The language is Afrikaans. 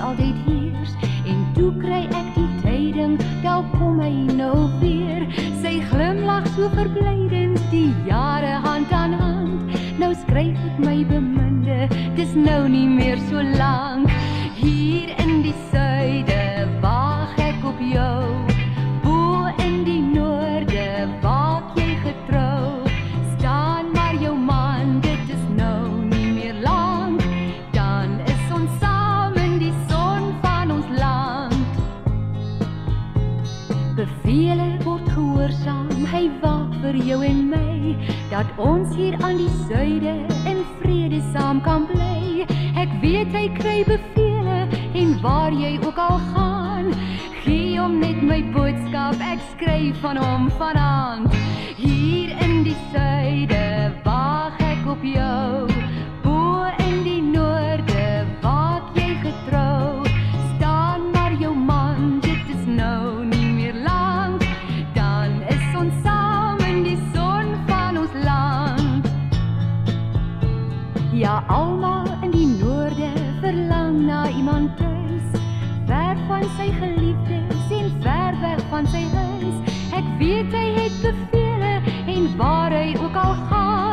altyd heers. En toe kry ek die tyding, daar kom hy nou weer. Sy glimlach so verblydend, die jare hand aan hand. Nou skryf ek my beminde, dis nou nie meer so lank. Hier in die suide wag ek op jou, bo in die noorde waak jy getrou. Staan maar jou man, dit is nou nie meer lank, dan is ons saam in die son van ons land. Bevele word gehoorsaam, hy waak vir jou en my, dat ons hier aan die suide in vrede saam kan bly. Ek weet hy kry bevele en waar jy ook al gaan, gee hom net my boodskap, ek skryf van hom vanaand. Hier in die suide wag ek op jou, bo in die noorde waak jy getrou. Staan maar jou man, dit is nou nie meer lank, dan is ons saam in die son van ons land. Ja, almal in die noorde verlang na iemand thuis, ver van sy geliefdes en ver weg van sy huis. Ek weet hy het bevele en waar hy ook al gaan,